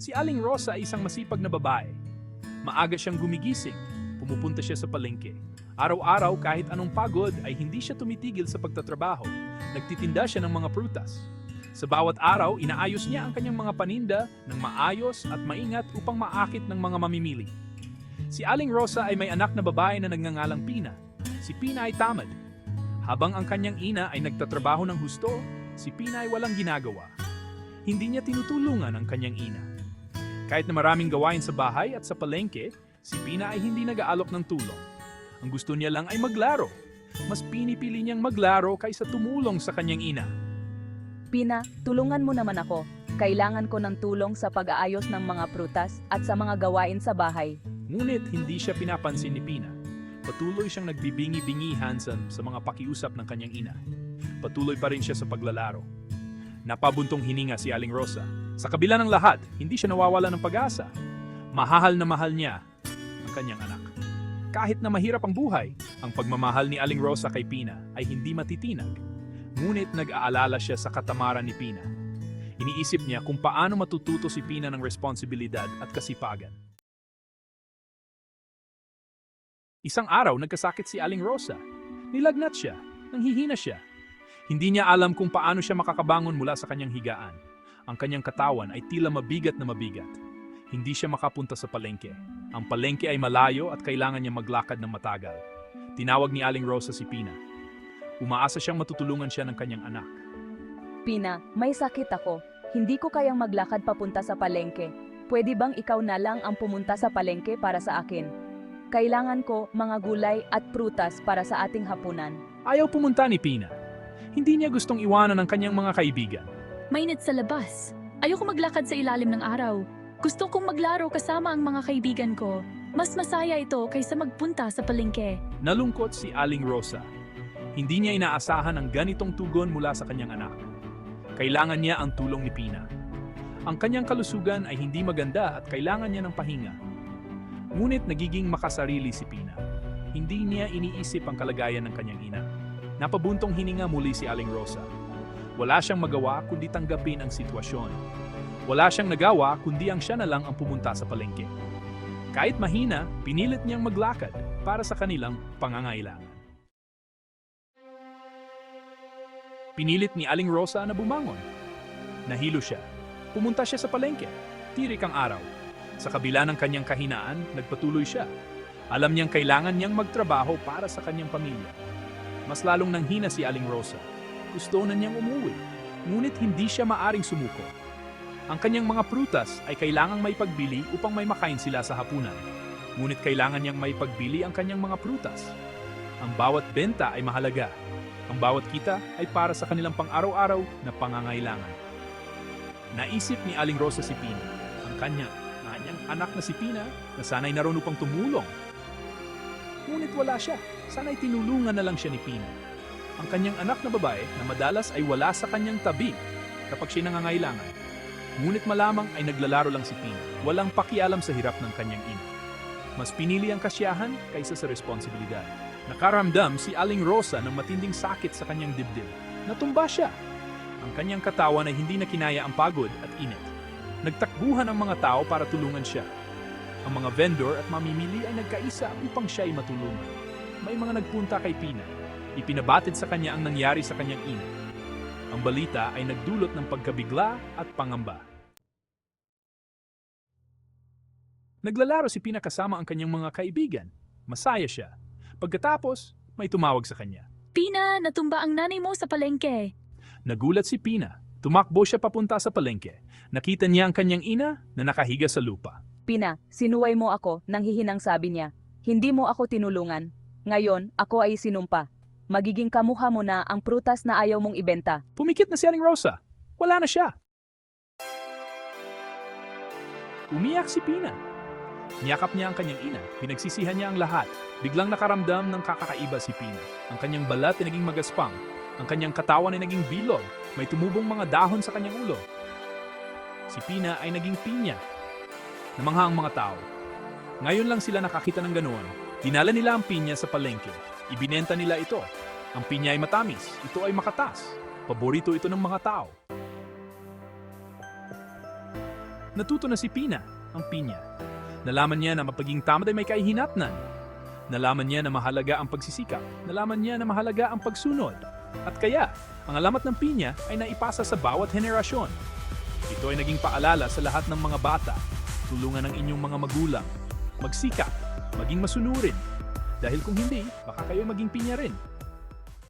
Si Aling Rosa ay isang masipag na babae. Maaga siyang gumigising, pumupunta siya sa palengke. Araw-araw kahit anong pagod ay hindi siya tumitigil sa pagtatrabaho. Nagtitinda siya ng mga prutas. Sa bawat araw, inaayos niya ang kanyang mga paninda ng maayos at maingat upang maakit ng mga mamimili. Si Aling Rosa ay may anak na babae na nagngangalang Pina. Si Pina ay tamad. Habang ang kanyang ina ay nagtatrabaho ng husto, si Pina ay walang ginagawa. Hindi niya tinutulungan ang kanyang ina. Kahit na maraming gawain sa bahay at sa palengke, si Pina ay hindi nag-aalok ng tulong. Ang gusto niya lang ay maglaro. Mas pinipili niyang maglaro kaysa tumulong sa kanyang ina. Pina, tulungan mo naman ako. Kailangan ko ng tulong sa pag-aayos ng mga prutas at sa mga gawain sa bahay. Ngunit hindi siya pinapansin ni Pina. Patuloy siyang nagbibingi-bingihan sa mga pakiusap ng kanyang ina. Patuloy pa rin siya sa paglalaro. Napabuntong hininga si Aling Rosa. Sa kabila ng lahat, hindi siya nawawala ng pag-asa. Mahal na mahal niya ang kanyang anak. Kahit na mahirap ang buhay, ang pagmamahal ni Aling Rosa kay Pina ay hindi matitinag. Ngunit nag-aalala siya sa katamaran ni Pina. Iniisip niya kung paano matututo si Pina ng responsibilidad at kasipagan. Isang araw, nagkasakit si Aling Rosa. Nilagnat siya, nanghihina siya. Hindi niya alam kung paano siya makakabangon mula sa kanyang higaan. Ang kanyang katawan ay tila mabigat na mabigat. Hindi siya makapunta sa palengke. Ang palengke ay malayo at kailangan niya maglakad ng matagal. Tinawag ni Aling Rosa si Pina. Umaasa siyang matutulungan siya ng kanyang anak. Pina, may sakit ako. Hindi ko kayang maglakad papunta sa palengke. Pwede bang ikaw na lang ang pumunta sa palengke para sa akin? Kailangan ko mga gulay at prutas para sa ating hapunan. Ayaw pumunta ni Pina. Hindi niya gustong iwanan ang kanyang mga kaibigan. Mainit sa labas. Ayoko maglakad sa ilalim ng araw. Gusto kong maglaro kasama ang mga kaibigan ko. Mas masaya ito kaysa magpunta sa palengke. Nalungkot si Aling Rosa. Hindi niya inaasahan ang ganitong tugon mula sa kanyang anak. Kailangan niya ang tulong ni Pina. Ang kanyang kalusugan ay hindi maganda at kailangan niya ng pahinga. Ngunit nagiging makasarili si Pina. Hindi niya iniisip ang kalagayan ng kanyang ina. Napabuntong hininga muli si Aling Rosa. Wala siyang magawa kundi tanggapin ang sitwasyon. Wala siyang nagawa kundi ang siya na lang ang pumunta sa palengke. Kahit mahina, pinilit niyang maglakad para sa kanilang pangangailangan. Pinilit ni Aling Rosa na bumangon. Nahilo siya. Pumunta siya sa palengke. Tirik ang araw. Sa kabila ng kanyang kahinaan, nagpatuloy siya. Alam niyang kailangan niyang magtrabaho para sa kanyang pamilya. Mas lalong nanghina si Aling Rosa. Gusto na niyang umuwi. Ngunit hindi siya maaring sumuko. Ang kanyang mga prutas ay kailangang may pagbili upang may makain sila sa hapunan. Ngunit kailangan niyang may pagbili ang kanyang mga prutas. Ang bawat benta ay mahalaga. Ang bawat kita ay para sa kanilang pang-araw-araw na pangangailangan. Naisip ni Aling Rosa si Pina, ang kanyang anak na si Pina na sana'y naroon upang tumulong. Ngunit wala siya. Sana'y tinulungan na lang siya ni Pina. Ang kanyang anak na babae na madalas ay wala sa kanyang tabi kapag siya nangangailangan. Ngunit malamang ay naglalaro lang si Pina. Walang pakialam sa hirap ng kanyang ina. Mas pinili ang kasiyahan kaysa sa responsibilidad. Nakaramdam si Aling Rosa ng matinding sakit sa kanyang dibdib. Natumba siya. Ang kanyang katawan ay hindi na kinaya ang pagod at init. Nagtakbuhan ang mga tao para tulungan siya. Ang mga vendor at mamimili ay nagkaisa upang siya ay matulungan. May mga nagpunta kay Pina. Ipinabatid sa kanya ang nangyari sa kanyang ina. Ang balita ay nagdulot ng pagkabigla at pangamba. Naglalaro si Pina kasama ang kanyang mga kaibigan. Masaya siya. Pagkatapos, may tumawag sa kanya. Pina, natumba ang nanay mo sa palengke. Nagulat si Pina. Tumakbo siya papunta sa palengke. Nakita niya ang kanyang ina na nakahiga sa lupa. Pina, sinuway mo ako, nanghihinang sabi niya. Hindi mo ako tinulungan. Ngayon, ako ay sinumpa. Magiging kamuha mo na ang prutas na ayaw mong ibenta. Pumikit na si Aling Rosa. Wala na siya. Umiyak si Pina. Niyakap niya ang kanyang ina. Pinagsisihan niya ang lahat. Biglang nakaramdam ng kakaiba si Pina. Ang kanyang balat ay naging magaspang. Ang kanyang katawan ay naging bilog. May tumubong mga dahon sa kanyang ulo. Si Pina ay naging pinya. Namangha ang mga tao. Ngayon lang sila nakakita ng ganoon. Dinala nila ang pinya sa palengke. Ibinenta nila ito. Ang pinya ay matamis. Ito ay makatas. Paborito ito ng mga tao. Natuto na si Pina, ang pinya. Nalaman niya na mapaging tamad ay may kahihinatnan. Nalaman niya na mahalaga ang pagsisikap. Nalaman niya na mahalaga ang pagsunod. At kaya, ang alamat ng pinya ay naipasa sa bawat henerasyon. Ito ay naging paalala sa lahat ng mga bata. Tulungan ang inyong mga magulang. Magsikap, maging masunurin. Dahil kung hindi, baka kayo maging pinya rin.